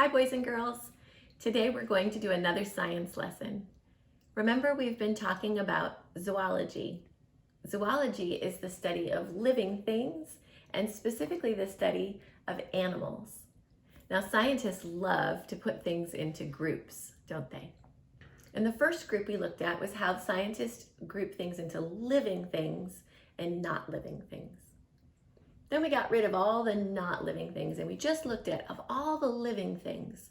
Hi boys and girls. Today we're going to do another science lesson. Remember, we've been talking about zoology. Zoology is the study of living things and specifically the study of animals. Now scientists love to put things into groups, don't they? And the first group we looked at was how scientists group things into living things and not living things. Then we got rid of all the not living things and we just looked at of all the living things.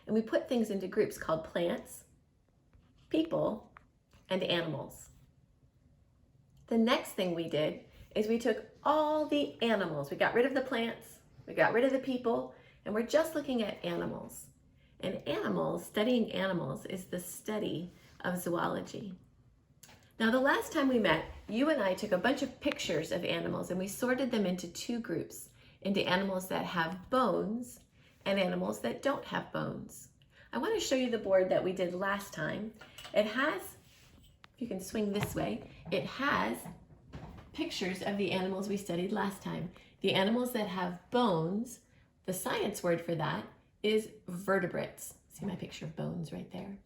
And we put things into groups called plants, people, and animals. The next thing we did is we took all the animals. We got rid of the plants, we got rid of the people, and we're just looking at animals. And animals, studying animals, is the study of zoology. Now, the last time we met, you and I took a bunch of pictures of animals and we sorted them into two groups, into animals that have bones and animals that don't have bones. I want to show you the board that we did last time. It has, if you can swing this way, it has pictures of the animals we studied last time. The animals that have bones, the science word for that is vertebrates. See my picture of bones right there.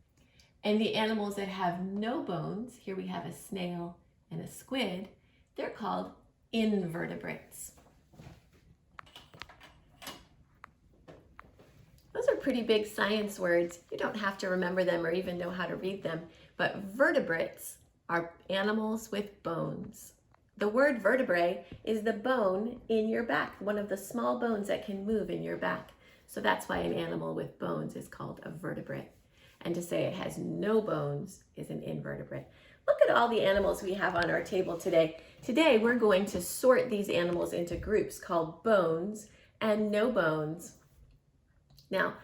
And the animals that have no bones, here we have a snail and a squid, they're called invertebrates. Those are pretty big science words. You don't have to remember them or even know how to read them, but vertebrates are animals with bones. The word vertebrae is the bone in your back, one of the small bones that can move in your back. So that's why an animal with bones is called a vertebrate. And to say it has no bones is an invertebrate. Look at all the animals we have on our table today. Today we're going to sort these animals into groups called bones and no bones. Now,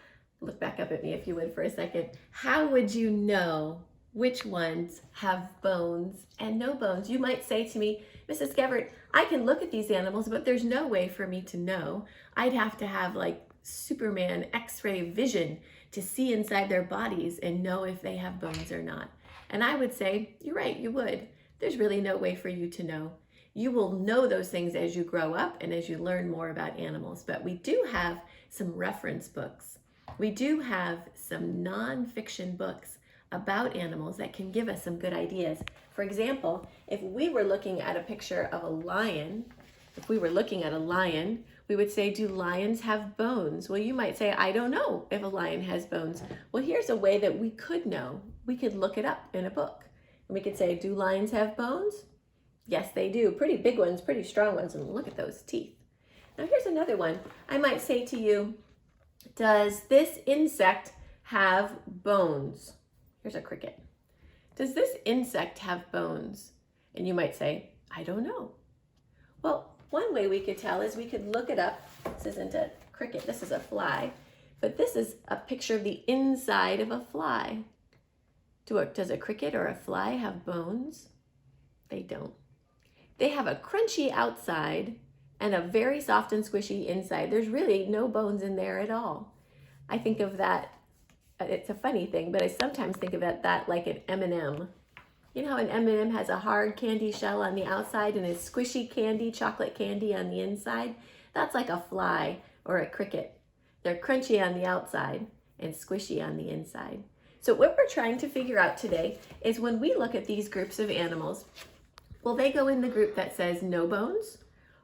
look back up at me if you would for a second. How would you know which ones have bones and no bones? You might say to me, Mrs. Gevert, I can look at these animals, but there's no way for me to know. I'd have to have like Superman X-ray vision to see inside their bodies and know if they have bones or not. And I would say, you're right, you would. There's really no way for you to know. You will know those things as you grow up and as you learn more about animals. But we do have some reference books. We do have some nonfiction books about animals that can give us some good ideas. For example, if we were looking at a picture of a lion, we would say, do lions have bones? Well, you might say, I don't know if a lion has bones. Well, here's a way that we could know. We could look it up in a book. And we could say, do lions have bones? Yes, they do. Pretty big ones, pretty strong ones. And look at those teeth. Now, here's another one. I might say to you, does this insect have bones? Here's a cricket. Does this insect have bones? And you might say, I don't know. Well, one way we could tell is we could look it up. This isn't a cricket, this is a fly. But this is a picture of the inside of a fly. Does a cricket or a fly have bones? They don't. They have a crunchy outside and a very soft and squishy inside. There's really no bones in there at all. I think of that, it's a funny thing, but I sometimes think of that like an M&M. You know how an M&M has a hard candy shell on the outside and a squishy candy, chocolate candy on the inside? That's like a fly or a cricket. They're crunchy on the outside and squishy on the inside. So what we're trying to figure out today is when we look at these groups of animals, will they go in the group that says no bones?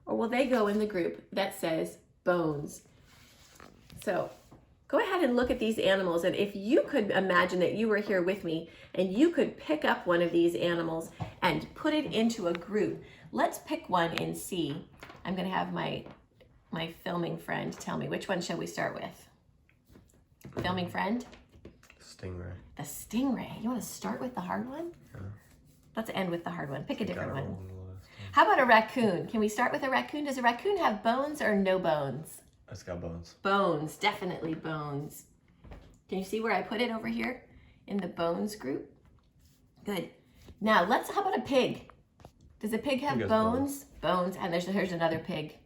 Or will they go in the group that says bones? So go ahead and look at these animals, and if you could imagine that you were here with me and you could pick up one of these animals and put it into a group. Let's pick one and see. I'm going to have my filming friend tell me, which one shall we start with? Filming friend? Stingray. The stingray. You want to start with the hard one? Yeah. Let's end with the hard one. Pick a different one. On the list. How about a raccoon? Can we start with a raccoon? Does a raccoon have bones or no bones? It's got bones. Bones, definitely bones. Can you see where I put it over here in the bones group? Good. Now how about a pig? Does a pig have bones? Bones, and here's another pig.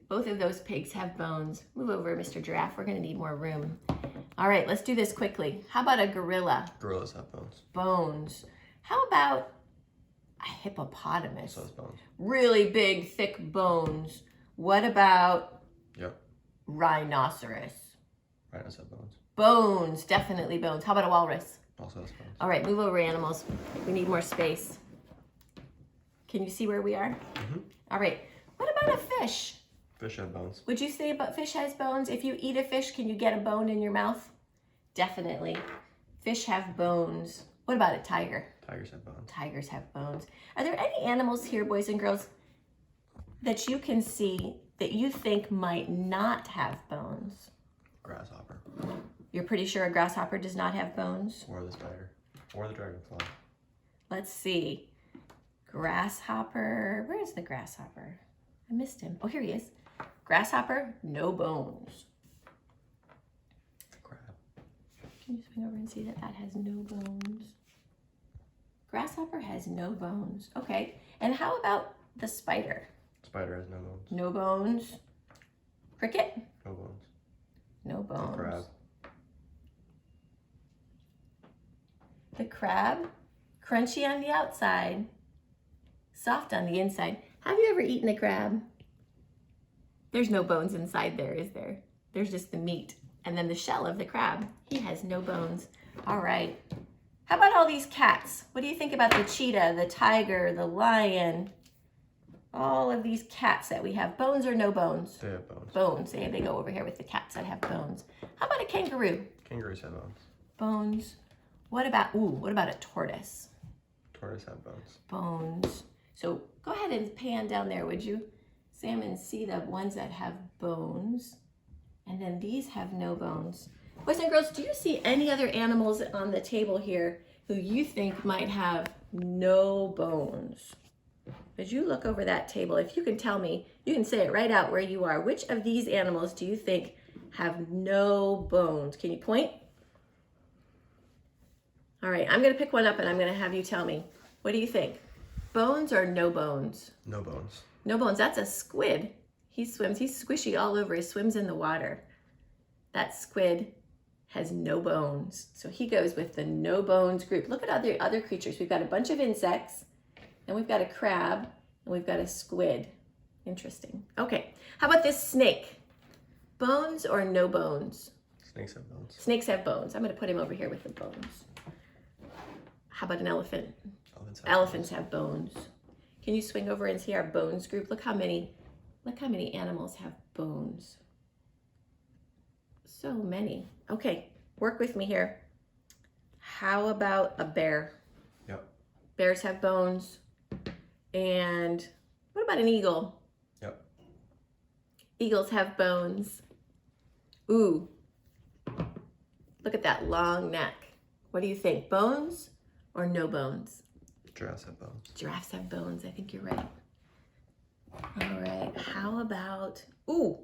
Both of those pigs have bones. Move over, Mr. Giraffe. We're gonna need more room. All right, let's do this quickly. How about a gorilla? Gorillas have bones. Bones. How about a hippopotamus? So has bones. Really big, thick bones. What about Yep. rhinoceros? Rhinos have bones. Bones, definitely bones. How about a walrus? Also has bones. All right, move over, animals. We need more space. Can you see where we are? Mm-hmm. All right, what about a fish? Fish have bones. Would you say about fish has bones? If you eat a fish, can you get a bone in your mouth? Definitely. Fish have bones. What about a tiger? Tigers have bones. Tigers have bones. Are there any animals here, boys and girls, that you can see that you think might not have bones? Grasshopper. You're pretty sure a grasshopper does not have bones? Or the spider. Or the dragonfly. Let's see. Grasshopper. Where is the grasshopper? I missed him. Oh, here he is. Grasshopper, no bones. Crab. Can you swing over and see that that has no bones? Grasshopper has no bones. Okay. And how about the spider? Spider has no bones. No bones. Cricket? No bones. No bones. The crab. The crab, crunchy on the outside, soft on the inside. Have you ever eaten a crab? There's no bones inside there, is there? There's just the meat. And then the shell of the crab, he has no bones. All right. How about all these cats? What do you think about the cheetah, the tiger, the lion? All of these cats that we have, bones or no bones? They have bones. Bones. They go over here with the cats that have bones. How about a kangaroo? Kangaroos have bones. Bones. What about a tortoise? Tortoise have bones. Bones. So go ahead and pan down there, would you? Sam, and see the ones that have bones. And then these have no bones. Boys and girls, do you see any other animals on the table here who you think might have no bones? As you look over that table, if you can tell me, you can say it right out where you are. Which of these animals do you think have no bones? Can you point? All right, I'm going to pick one up and I'm going to have you tell me. What do you think? Bones or no bones? No bones. No bones. That's a squid. He swims. He's squishy all over. He swims in the water. That squid has no bones. So he goes with the no bones group. Look at other creatures. We've got a bunch of insects, and we've got a crab, and we've got a squid. Interesting. Okay, how about this snake? Bones or no bones? Snakes have bones. Snakes have bones. I'm going to put him over here with the bones. How about an elephant? Elephants have bones. Can you swing over and see our bones group? Look how many animals have bones. So many. Okay, work with me here. How about a bear? Yep. Bears have bones. And what about an eagle? Yep. Eagles have bones. Ooh. Look at that long neck. What do you think? Bones or no bones? Giraffes have bones. Giraffes have bones. I think you're right. All right. How about, ooh.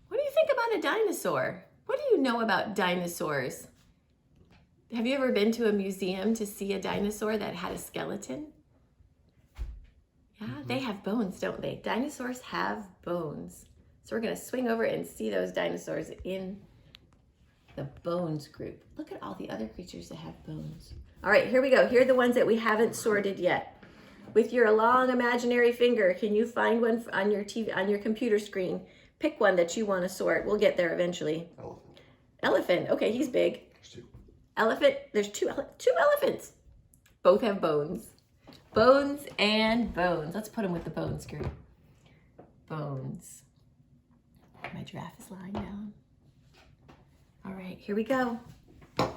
What do you think about a dinosaur? What do you know about dinosaurs? Have you ever been to a museum to see a dinosaur that had a skeleton? Yeah, they have bones, don't they? Dinosaurs have bones. So we're going to swing over and see those dinosaurs in the bones group. Look at all the other creatures that have bones. All right, here we go. Here are the ones that we haven't sorted yet. With your long imaginary finger, can you find one on your TV, on your computer screen? Pick one that you want to sort. We'll get there eventually. Elephant. Elephant. Okay, he's big. There's two. Elephant. There's two elephants. Both have bones. Bones and bones. Let's put them with the bones group. Bones. My giraffe is lying down. All right, here we go.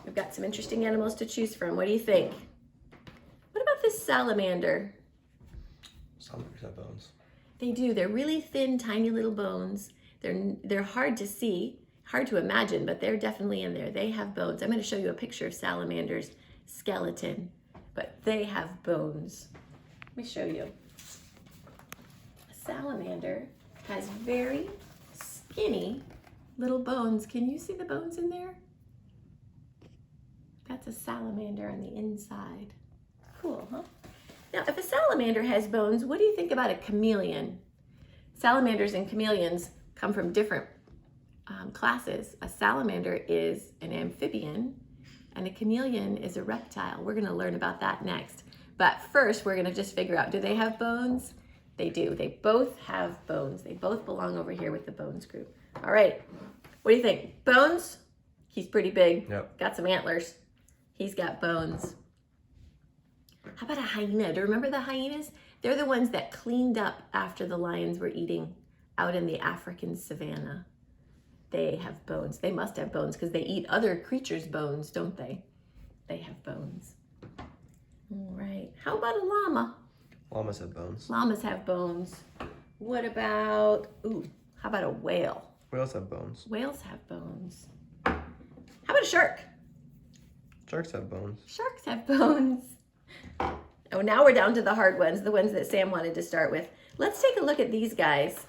We've got some interesting animals to choose from. What do you think? What about this salamander? Salamanders have bones. They do. They're really thin, tiny little bones. They're hard to see, hard to imagine, but they're definitely in there. They have bones. I'm going to show you a picture of salamander's skeleton, but they have bones. Let me show you. A salamander has very skinny little bones. Can you see the bones in there? That's a salamander on the inside. Cool, huh? Now, if a salamander has bones, what do you think about a chameleon? Salamanders and chameleons come from different classes. A salamander is an amphibian, and a chameleon is a reptile. We're going to learn about that next. But first, we're going to just figure out, do they have bones? They do. They both have bones. They both belong over here with the bones group. All right. What do you think? Bones? He's pretty big. Yep. Got some antlers. He's got bones. How about a hyena? Do you remember the hyenas? They're the ones that cleaned up after the lions were eating out in the African savannah. They have bones. They must have bones because they eat other creatures' bones, don't they? They have bones. All right. How about a llama? Llamas have bones. Llamas have bones. What about, how about a whale? Whales have bones. Whales have bones. How about a shark? Sharks have bones. Sharks have bones. Oh, now we're down to the hard ones, the ones that Sam wanted to start with. Let's take a look at these guys.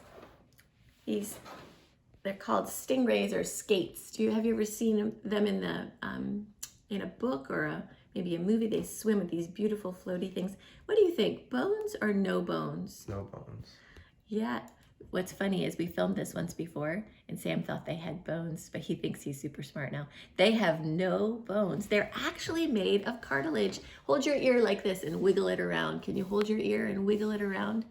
They're called stingrays or skates. Have you ever seen them in a book or maybe a movie? They swim with these beautiful floaty things. What do you think? Bones or no bones? No bones. Yeah. What's funny is we filmed this once before and Sam thought they had bones, but he thinks he's super smart now. They have no bones. They're actually made of cartilage. Hold your ear like this and wiggle it around. Can you hold your ear and wiggle it around?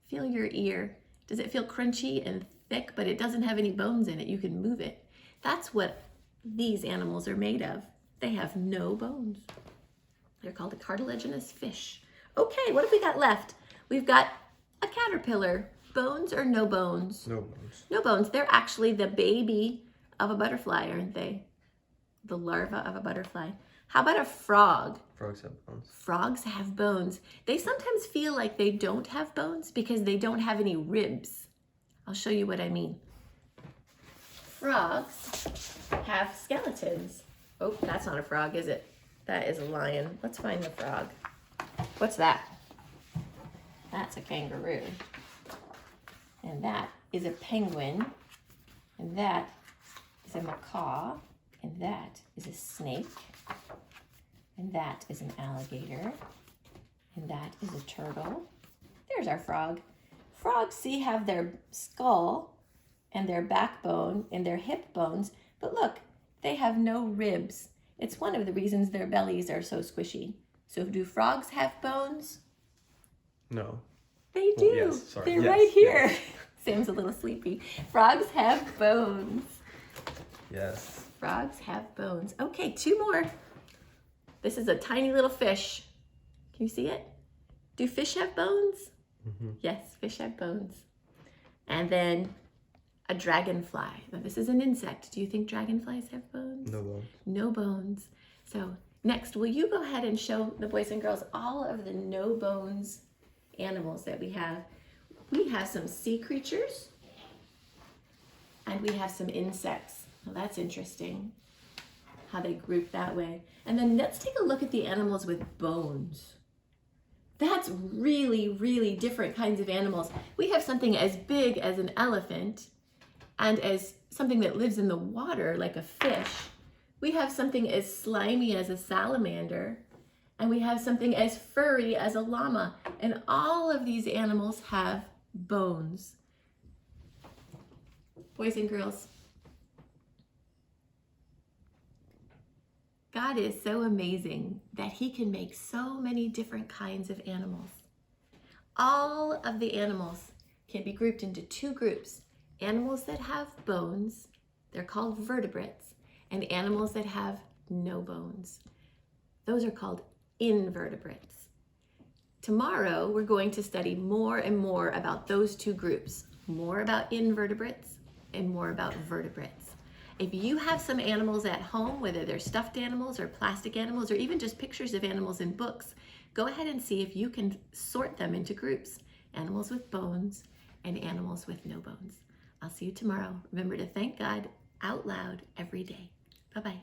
Feel your ear. Does it feel crunchy and thick, but it doesn't have any bones in it? You can move it. That's what these animals are made of. They have no bones. They're called a cartilaginous fish. Okay, what have we got left? We've got a caterpillar. Bones or no bones? No bones. No bones. They're actually the baby of a butterfly, aren't they? The larva of a butterfly. How about a frog? Frogs have bones. Frogs have bones. They sometimes feel like they don't have bones because they don't have any ribs. I'll show you what I mean. Frogs have skeletons. Oh, that's not a frog, is it? That is a lion. Let's find the frog. What's that? That's a kangaroo. And that is a penguin. And that is a macaw. And that is a snake. And that is an alligator. And that is a turtle. There's our frog. Frogs, see, have their skull and their backbone and their hip bones. But look, they have no ribs. It's one of the reasons their bellies are so squishy. So do frogs have bones? No. They do. Well, yes, sorry. They're Yes, right here. yes. Sam's a little sleepy. Frogs have bones. Yes. Frogs have bones. Okay, two more. This is a tiny little fish. Can you see it? Do fish have bones? Mm-hmm. Yes, fish have bones. And then a dragonfly. Now this is an insect. Do you think dragonflies have bones? No bones. No bones. So next, will you go ahead and show the boys and girls all of the no bones animals that we have? We have some sea creatures and we have some insects. Well, that's interesting how they group that way. And then let's take a look at the animals with bones. That's really, really different kinds of animals. We have something as big as an elephant and as something that lives in the water like a fish. We have something as slimy as a salamander, and we have something as furry as a llama. And all of these animals have bones. Boys and girls, God is so amazing that he can make so many different kinds of animals. All of the animals can be grouped into two groups. Animals that have bones, they're called vertebrates, and animals that have no bones. Those are called invertebrates. Tomorrow, we're going to study more and more about those two groups, more about invertebrates and more about vertebrates. If you have some animals at home, whether they're stuffed animals or plastic animals or even just pictures of animals in books, go ahead and see if you can sort them into groups. Animals with bones and animals with no bones. I'll see you tomorrow. Remember to thank God out loud every day. Bye-bye.